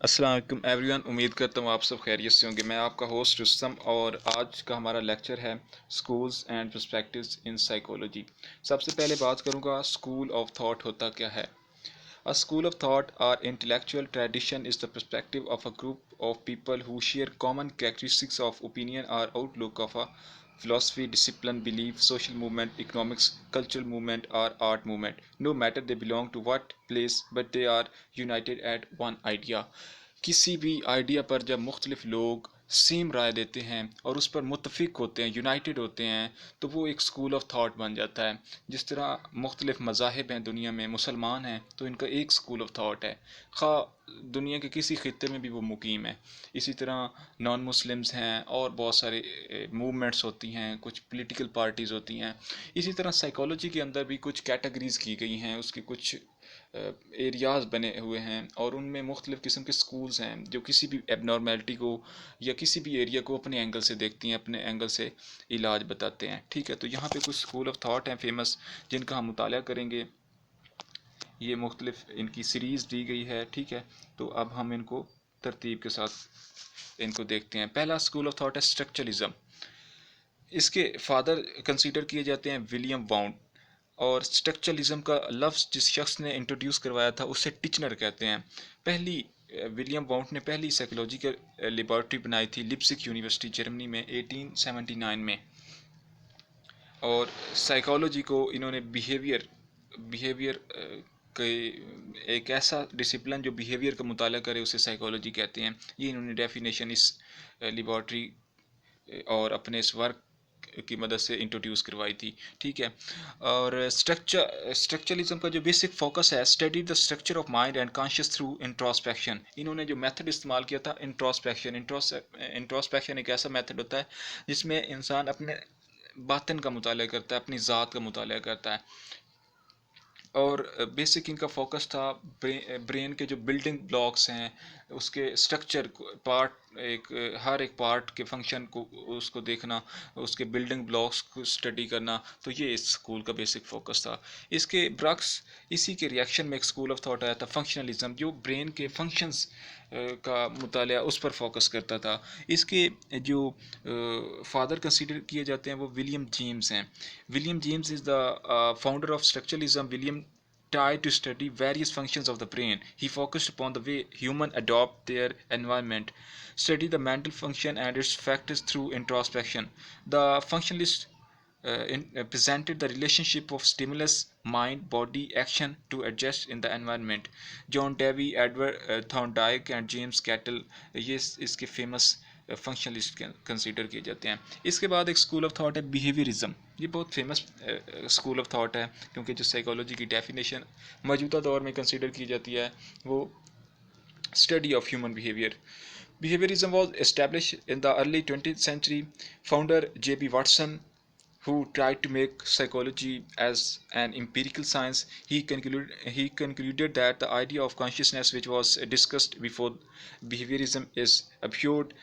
अस्सलाम वालेकुम एवरीवन। उम्मीद करता हूँ आप सब खैरियत से होंगे। मैं आपका होस्ट रुस्तम और आज का हमारा लेक्चर है schools and perspectives in psychology. सबसे पहले बात करूँगा स्कूल ऑफ थॉट होता क्या है। A school of thought or intellectual tradition is the perspective of a group of people who share common characteristics of opinion or outlook of a philosophy, discipline, belief, social movement, economics, cultural movement, or art movement. No matter they belong to what place, but they are united at one idea. किसी भी idea पर जब मुख्तलिफ लोग same राय देते हैं और उस पर मुतफिक होते हैं, यूनाइटेड होते हैं, तो वो एक स्कूल ऑफ थाट बन जाता है। जिस तरह मुख्तलिफ मज़ाहिब हैं दुनिया में, मुसलमान हैं तो इनका एक स्कूल ऑफ थाट है, खा दुनिया के किसी खत्े में भी वो मुकीम है। इसी तरह नॉन मुस्लिम्स हैं और बहुत सारे मूवमेंट्स होती हैं, कुछ पॉलिटिकल पार्टीज़ होती हैं। इसी तरह साइकोलॉजी के अंदर भी कुछ कैटेगरीज़ की गई हैं, उसके कुछ एरियाज़ बने हुए हैं और उनमें मुख्तलिफ़ किस्म के स्कूल्स हैं जो किसी भी एबनॉर्मेलिटी को या किसी भी एरिया को अपने एंगल से देखती हैं, अपने एंगल से इलाज बताते हैं। ठीक है, तो यहाँ पे कुछ स्कूल ऑफ थाट हैं फेमस जिनका हम मुताला करेंगे। ये मुख्तलिफ इनकी सीरीज़ दी गई है। ठीक है, तो अब हम इनको तरतीब के साथ इनको देखते हैं। पहला स्कूल ऑफ थाट है स्ट्रक्चरलिज्म। इसके फादर कंसीडर किए जाते हैं विलियम वाउंड। और स्ट्रक्चरलिज्म का लफ्ज़ जिस शख्स ने इंट्रोड्यूस करवाया था उसे टिचनर कहते हैं। पहली विलियम वाउंट ने पहली साइकोलॉजिकल लेबॉरेटरी बनाई थी लिप्सिक यूनिवर्सिटी जर्मनी में 1879 में। और साइकोलॉजी को इन्होंने बिहेवियर बिहेवियर के एक ऐसा डिसिप्लिन जो बिहेवियर का मुताला करे उसे साइकोलॉजी कहते हैं। ये इन्होंने डेफिनेशन इस लेबॉरेटरी और अपने इस वर्क की मदद से इंट्रोड्यूस करवाई थी। ठीक है, और स्ट्रक्चरलिज्म का जो बेसिक फोकस है, study the structure of mind and conscious through introspection. इन्होंने जो मेथड इस्तेमाल किया था इंट्रोस्पेक्शन एक ऐसा मेथड होता है जिसमें इंसान अपने बातिन का मुताला करता है, अपनी ज़ात का मुताला करता है। और बेसिक इनका फोकस था ब्रेन के जो बिल्डिंग ब्लॉक्स हैं उसके स्ट्रक्चर पार्ट, एक हर एक पार्ट के फंक्शन को उसको देखना, उसके बिल्डिंग ब्लॉक्स को स्टडी करना। तो ये इस स्कूल का बेसिक फोकस था। इसके ब्रक्स इसी के रिएक्शन में एक स्कूल ऑफ थॉट आया था फंक्शनलिज्म, जो ब्रेन के फंक्शंस का मुताला उस पर फोकस करता था। इसके जो फादर कंसीडर किए जाते हैं वो विलियम जेम्स हैं। William James is the founder of structuralism. William tried to study various functions of the brain. He focused upon the way humans adopt their environment, study the mental function and its factors through introspection. The functionalist presented the relationship of stimulus, mind, body, action to adjust in the environment. John Dewey, Edward Thorndike and James Cattell ये इसके famous functionalist consider किए जाते हैं। इसके बाद एक school of thought है behaviourism. ये बहुत फेमस स्कूल ऑफ थॉट है क्योंकि जो साइकोलॉजी की डेफिनेशन मौजूदा दौर में कंसीडर की जाती है वो study of human behaviour. Behaviorism was established in the early 20th century. Founder J.B. Watson, who tried to make psychology as an empirical science, he concluded that the idea of consciousness, which was discussed before behaviorism, is absurd.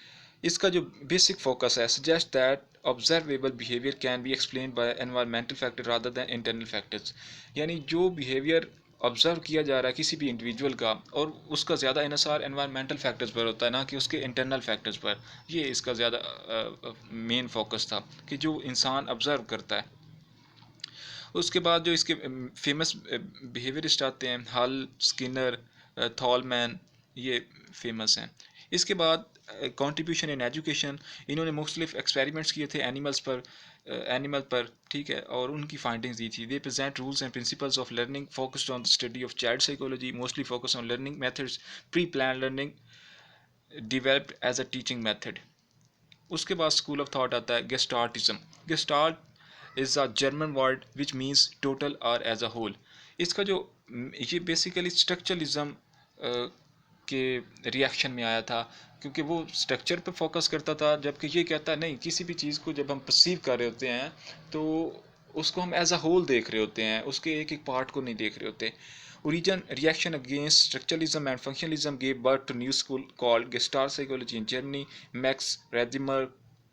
इसका जो basic focus है suggest that observable behavior can be explained by environmental factor rather than internal factors। यानी जो behaviour observe किया जा रहा है किसी भी इंडिविजुअल का, और उसका ज़्यादा इनसार एनवायरमेंटल फैक्टर्स पर होता है ना कि उसके इंटरनल फैक्टर्स पर। ये इसका ज़्यादा मेन फोकस था कि जो इंसान ऑब्ज़र्व करता है। उसके बाद जो इसके फेमस बिहेवियरिस्ट आते हैं हल, स्किनर, थॉलमैन, ये फेमस हैं। इसके बाद कंट्रीब्यूशन इन एजुकेशन, इन्होंने मुख्तलिफ एक्सपेरिमेंट्स किए थे एनिमल पर। ठीक है, और उनकी फाइंडिंग्स दी थी। They present rules and principles of learning focused on the study of child psychology, mostly focus on learning methods, pre plan learning developed as a teaching method. उसके बाद स्कूल ऑफ थॉट आता है Gestaltism. Gestalt is a German word which means total और as a whole. इसका जो ये basically structuralism के reaction में आया था क्योंकि वो स्ट्रक्चर पे फोकस करता था, जबकि ये कहता है नहीं, किसी भी चीज़ को जब हम परसीव कर रहे होते हैं तो उसको हम एज अ होल देख रहे होते हैं, उसके एक एक पार्ट को नहीं देख रहे होते। Origin reaction against structuralism and functionalism gave birth to new school called Gestalt psychology in Germany. Max Redimer,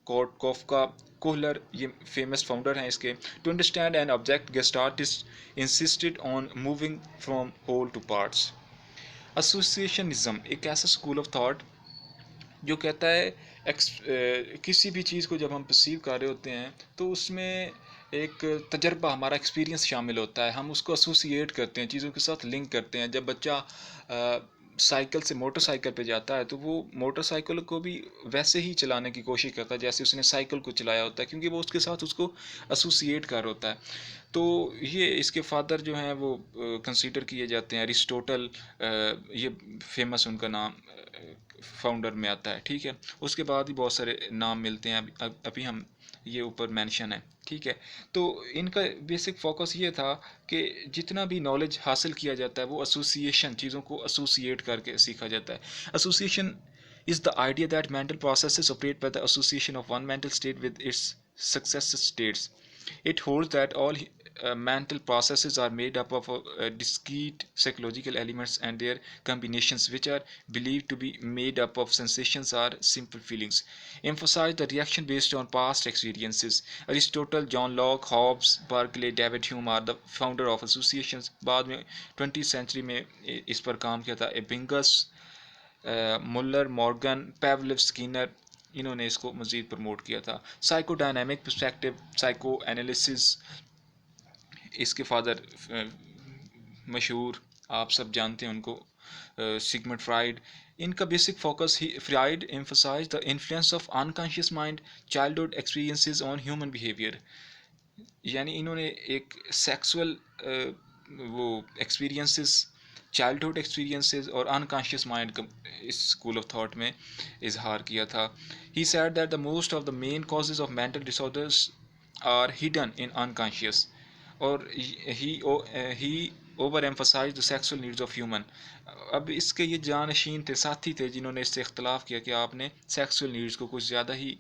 Koffka, Kohler, ये famous founder हैं इसके। To understand an object, Gestaltists insisted on moving from whole to parts. एसोसिएशनिज्म एक ऐसा school of thought जो कहता है किसी भी चीज़ को जब हम परसीव कर रहे होते हैं तो उसमें एक तजर्बा, हमारा एक्सपीरियंस शामिल होता है, हम उसको एसोसिएट करते हैं, चीज़ों के साथ लिंक करते हैं। जब बच्चा साइकिल से मोटरसाइकिल पे जाता है तो वो मोटरसाइकिल को भी वैसे ही चलाने की कोशिश करता है जैसे उसने साइकिल को चलाया होता है, क्योंकि वो उसके साथ उसको एसोसिएट कर होता है। तो ये इसके फादर जो हैं वो कंसीडर किए जाते हैं अरिस्टोटल, ये फेमस उनका नाम फाउंडर में आता है, ठीक है। उसके बाद ही बहुत सारे नाम मिलते हैं, अभी हम ये ऊपर मेंशन है, ठीक है। तो इनका बेसिक फोकस ये था कि जितना भी नॉलेज हासिल किया जाता है वो एसोसिएशन, चीज़ों को एसोसिएट करके सीखा जाता है। Association is the idea that mental processes operate by the association of one mental state with its successive states. It holds that all mental processes are made up of discrete psychological elements and their combinations, which are believed to be made up of sensations or simple feelings. Emphasize the reaction based on past experiences. Aristotle, John Locke, Hobbes, Berkeley, David Hume are the founder of associations. बाद में 20th century में इस पर काम किया था Ebbinghaus, Muller, Morgan, Pavlov, Skinner, इन्होंने इसको मज़ीद प्रमोट किया था। साइकोडायनेमिक पर्सपेक्टिव, साइको एनालिसिस, इसके फादर मशहूर, आप सब जानते हैं उनको, सिगमंड फ्राइड। इनका बेसिक फोकस ही Freud emphasize the influence of unconscious mind, childhood experiences on human behaviour. यानी इन्होंने एक सेक्सुअल वो एक्सपीरियंसेस, चाइल्डहुड एक्सपीरियंसेस और अनकॉन्शियस माइंड का इस स्कूल ऑफ थॉट में इजहार किया था। He said that the most of the main causes of mental disorders are hidden in unconscious, और he overemphasize the sexual needs of human. अब इसके ये जानशीन थे, साथी थे, जिन्होंने इससे इख्तलाफ किया कि आपने सेक्सुअल नीड्स को कुछ ज़्यादा ही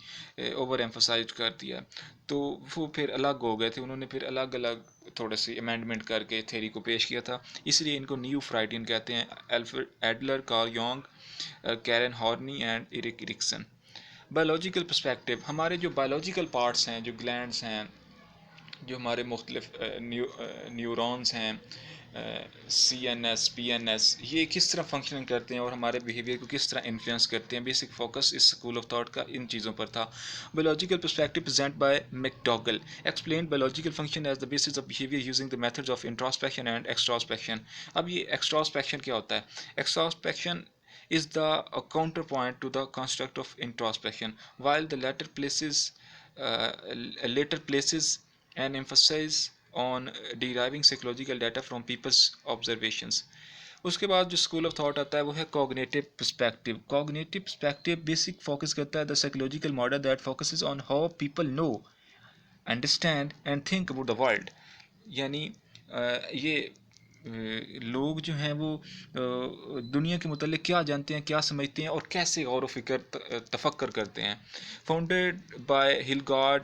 ओवर एम्फोसाइज कर दिया। तो वो फिर अलग हो गए थे, उन्होंने फिर अलग अलग थोड़े से अमेंडमेंट करके थेरी को पेश किया था, इसलिए इनको न्यू फ्राइडियन कहते हैं। Alfred Adler, Carl Jung, Karen Horney and Erik Erikson. Biological perspective, हमारे जो बायोलॉजिकल पार्ट्स हैं, जो ग्लैंड्स हैं, जो हमारे मुख्तलिफ न्यूरॉन्स हैं, CNS, PNS, ये किस तरह फंक्शनिंग करते हैं और हमारे बिहेवियर को किस तरह इन्फ्लुएंस करते हैं, बेसिक फोकस इस स्कूल ऑफ थॉट का इन चीज़ों पर था। Biological perspective present by McDougall explain biological function as the basis of behaviour using the methods of introspection and extrospection. अब ये एक्सट्रोस्पेक्शन क्या होता है? एक्सट्रोस्पेक्शन is the counterpoint to the construct of introspection, while the later places an emphasis on deriving psychological data from people's observations. उसके बाद जो school of thought आता है वो है cognitive perspective. Cognitive perspective basic focus करता है the psychological model that focuses on how people know, understand and think about the world. यानी ये लोग जो हैं वो दुनिया के मुतालिक क्या जानते हैं, क्या समझते हैं और कैसे गौर व फिक्र तफक्कर करते हैं। Founded by Hilgard,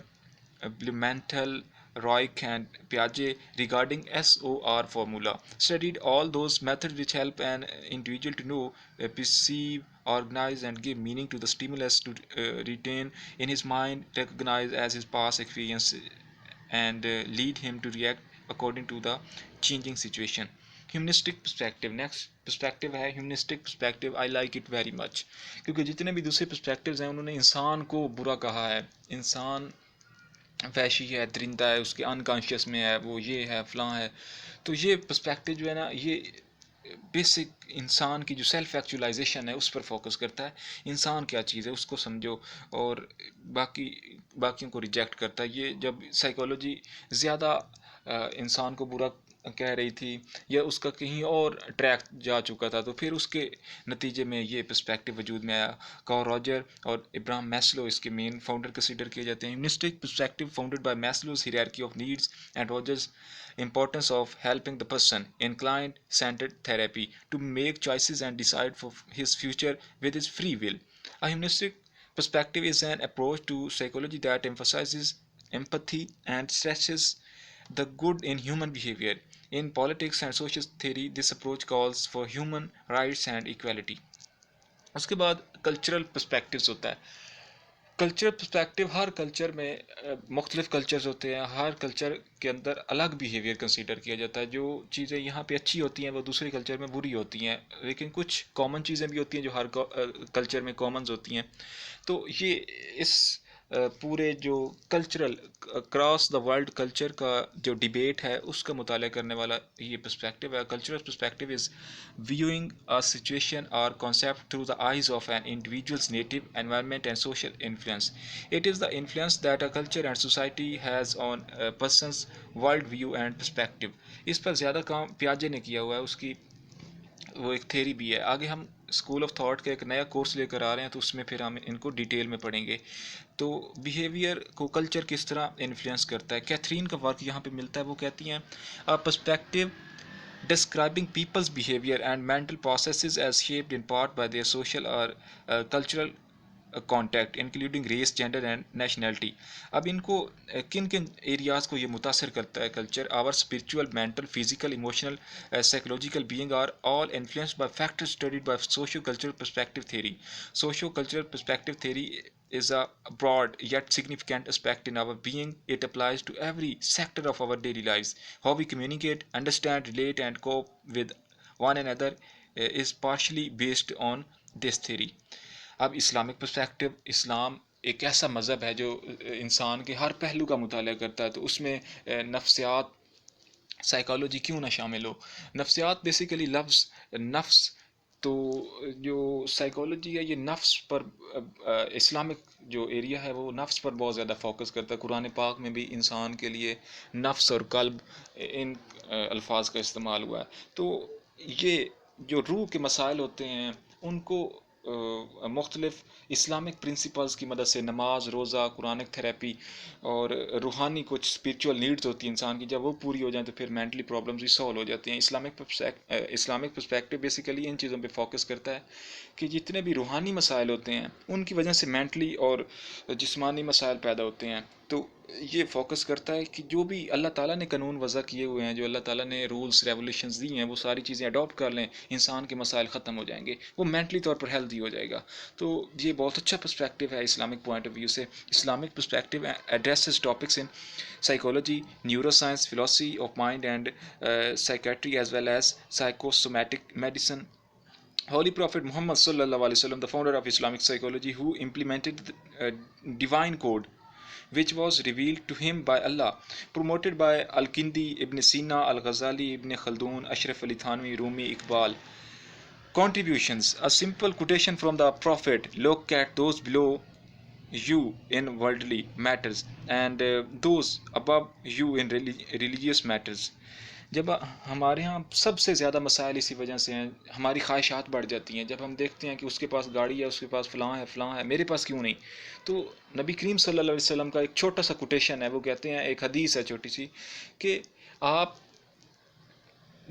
Blumenthal, Roig and Piaget regarding SOR formula, studied all those methods which help an individual to know, perceive, organize and give meaning to the stimulus to retain in his mind, recognize as his past experience and lead him to react according to the changing situation. Humanistic perspective, next perspective है humanistic perspective. I like it very much, क्योंकि जितने भी दूसरे perspectives हैं उन्होंने इंसान को बुरा कहा है, इंसान वैशी है, दरिंदा है, उसके अनकॉन्शियस में है, वो ये है, फलां है। तो ये पर्सपेक्टिव जो है ना, ये बेसिक इंसान की जो सेल्फ एक्चुअलाइजेशन है उस पर फोकस करता है। इंसान क्या चीज़ है उसको समझो और बाकी बाकियों को रिजेक्ट करता है। ये जब साइकोलॉजी ज़्यादा इंसान को बुरा कह रही थी या उसका कहीं और ट्रैक जा चुका था, तो फिर उसके नतीजे में ये पर्सपेक्टिव वजूद में आया। कार्ल रॉजर और इब्राहिम मैस्लो इसके मेन फाउंडर कंसीडर किए जाते हैं। Humanistic perspective founded by Maslow's hierarchy of needs and Rogers importance of helping the person in client-centered therapy to make choices and decide for his future with his free will. A humanistic perspective is an approach to psychology that emphasizes empathy and stresses the good in human behavior. In politics and social theory, this approach calls for human rights and equality. उसके बाद cultural perspectives होता है। Culture perspective, हर culture में मुख्तलिफ cultures होते हैं, हर culture के अंदर अलग बिहेवियर कंसीडर किया जाता है। जो चीज़ें यहाँ पे अच्छी होती हैं वो दूसरे कल्चर में बुरी होती हैं, लेकिन कुछ कॉमन चीज़ें भी होती हैं जो हर कल्चर में कॉमन होती हैं। तो ये इस पूरे जो cultural cross the world culture का जो डिबेट है उसका मुताला करने वाला ये पर्सपेक्टिव है। Cultural perspective is viewing a situation or concept through the eyes of an individual's native environment and social influence. It is the influence that a culture and society has on a person's worldview and perspective. इस पर ज़्यादा काम पियाजे ने किया हुआ है, उसकी वो एक थेरी भी है। आगे हम स्कूल ऑफ थॉट का एक नया कोर्स लेकर आ रहे हैं, तो उसमें फिर हम इनको डिटेल में पढ़ेंगे। तो बिहेवियर को कल्चर किस तरह इन्फ्लुएंस करता है, कैथरीन का वर्क यहाँ पे मिलता है। वो कहती हैं अ perspective describing people's behavior and mental processes as shaped in part by their social or cultural contact including race, gender and nationality. अब इनको किन किन एरियाज़ को ये मुतासर करता है culture? Our spiritual, mental, physical, emotional, psychological being are all influenced by factors studied by socio cultural perspective theory. Socio cultural perspective theory is a broad yet significant aspect in our being. It applies to every sector of our daily lives. How we communicate, understand, relate, and cope with one another is partially based on this theory. अब Islamic perspective, इस्लाम एक ऐसा मज़हब है जो इंसान के हर पहलू का मुताला करता है। तो उसमें नफ्सियात, साइकोलॉजी क्यों ना शामिल हो। नफ्सियात बेसिकली लफ्ज़ नफ्स, तो जो साइकोलॉजी है ये नफ्स पर, इस्लामिक जो एरिया है वो नफ्स पर बहुत ज़्यादा फोकस करता है। कुरान पाक में भी इंसान के लिए नफ्स और कल्ब इन अल्फाज का इस्तेमाल हुआ है। तो ये जो रूह के मसाइल होते हैं उनको मुख्तलिफ इस्लामिक प्रिंसिपल्स की मदद से, नमाज, रोज़ा, कुरानिक थेरेपी और रूहानी कुछ स्पिरिचुअल नीड्स होती हैं इंसान की, जब वो पूरी हो जाए तो फिर मेंटली प्रॉब्लम्स भी सॉल्व हो जाती हैं। इस्लामिक पर्सपेक्टिव बेसिकली इन चीज़ों पे फोकस करता है कि जितने भी रूहानी मसाइल होते हैं उनकी वजह से मेंटली और जिस्मानी मसाइल पैदा होते हैं। तो ये फोकस करता है कि जो भी अल्लाह ताला ने कानून वज़ा किए हुए हैं, जो अल्लाह ताला ने रूल्स रेवोल्यूशंस दी हैं, वो सारी चीज़ें अडॉप्ट कर लें, इंसान के मसाइल ख़त्म हो जाएंगे, वो मेंटली तौर पर हेल्दी हो जाएगा। तो ये बहुत अच्छा पर्सपेक्टिव है इस्लामिक पॉइंट ऑफ व्यू से। Islamic perspective addresses topics in psychology, neuroscience, philosophy of mind and psychiatry as well as psychosomatic medicine. Holy Prophet Muhammad sallallahu alaihi wasallam, the founder of Islamic psychology, who implemented the divine code which was revealed to him by Allah, promoted by Al-Kindi, Ibn Sina, Al-Ghazali, Ibn Khaldun, Ashraf Ali Thanwi, Rumi, Iqbal. Contributions. A simple quotation from the Prophet: look at those below you in worldly matters and those above you in religious matters. जब हमारे यहाँ सबसे ज़्यादा मसाइल इसी वजह से हैं, हमारी ख्वाहिशात बढ़ जाती हैं। जब हम देखते हैं कि उसके पास गाड़ी है, उसके पास फ़लाँ है, मेरे पास क्यों नहीं। तो नबी करीम सल्लल्लाहु अलैहि वसल्लम का एक छोटा सा कोटेशन है, वो कहते हैं, एक हदीस है छोटी सी, कि आप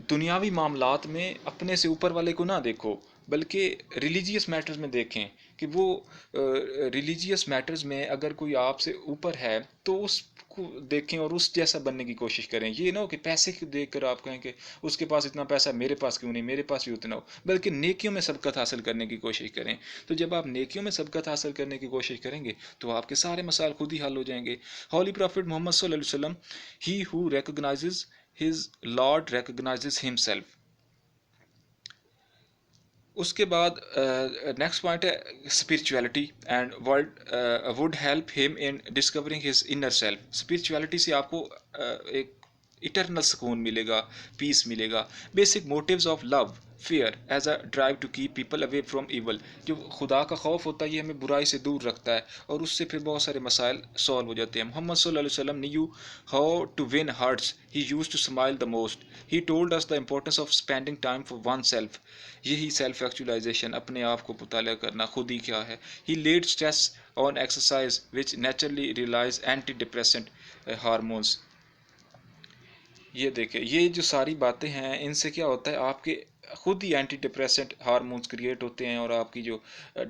दुनियावी मामलात में अपने से ऊपर वाले को ना देखो, बल्कि रिलीजियस मैटर्स में देखें कि वो रिलीजियस मैटर्स में अगर कोई आपसे ऊपर है तो उसको देखें और उस जैसा बनने की कोशिश करें। ये ना हो कि पैसे को देख कर आप कहें कि उसके पास इतना पैसा, मेरे पास क्यों नहीं, मेरे पास भी उतना हो, बल्कि नेकियों में सबकत हासिल करने की कोशिश करें। तो जब आप नेकियों में सबकत हासिल करने की कोशिश करेंगे तो आपके सारे मसाइल खुद ही हल हो जाएंगे। हॉली प्रॉफिट मोहम्मद सल्लल्लाहु अलैहि वसल्लम, he who recognizes his Lord recognizes himself. उसके बाद नेक्स्ट पॉइंट है spirituality and world would help him in discovering his inner self. Spirituality से आपको एक इटरनल सुकून मिलेगा, पीस मिलेगा। Basic motives of love, fear as a drive to keep people away from evil. जो खुदा का खौफ होता है ये हमें बुराई से दूर रखता है और उससे फिर बहुत सारे मसाइल सॉल्व हो जाते हैं। मोहम्मद सल्लल्लाहु अलैहि वसल्लम knew how to win hearts, he used to smile the most, he told us the importance of spending time for oneself. यही सेल्फ एक्चुअलाइजेशन, अपने आप को मुताला करना, खुद ही क्या है। He laid stress on exercise which naturally release antidepressant hormones. ये देखें, ये जो सारी बातें हैं इनसे क्या होता है, आपके खुद ही एंटी डिप्रेसेंट हार्मोन्स क्रिएट होते हैं और आपकी जो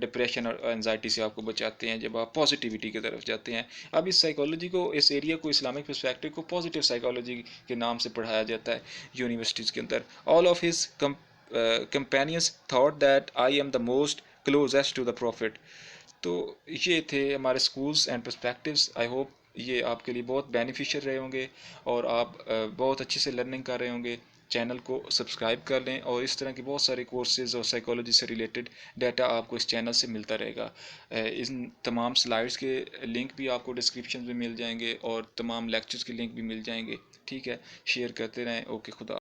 डिप्रेशन और एनजाइटी से आपको बचाते हैं जब आप पॉजिटिविटी की तरफ जाते हैं। अब इस साइकोलॉजी को, इस एरिया को, इस्लामिक पर्सपेक्टिव को पॉजिटिव साइकोलॉजी के नाम से पढ़ाया जाता है यूनिवर्सिटीज़ के अंदर। All of his companions thought that I am the most closest to the prophet. तो ये थे हमारे schools and perspectives. I hope ये आपके लिए बहुत बेनिफिशियल रहे होंगे और आप बहुत अच्छे से लर्निंग कर रहे होंगे। चैनल को सब्सक्राइब कर लें और इस तरह के बहुत सारे कोर्सेज़ और साइकोलॉजी से रिलेटेड डाटा आपको इस चैनल से मिलता रहेगा। इन तमाम स्लाइड्स के लिंक भी आपको डिस्क्रिप्शन में मिल जाएंगे और तमाम लेक्चर्स के लिंक भी मिल जाएंगे। ठीक है, शेयर करते रहें। ओके, खुदा।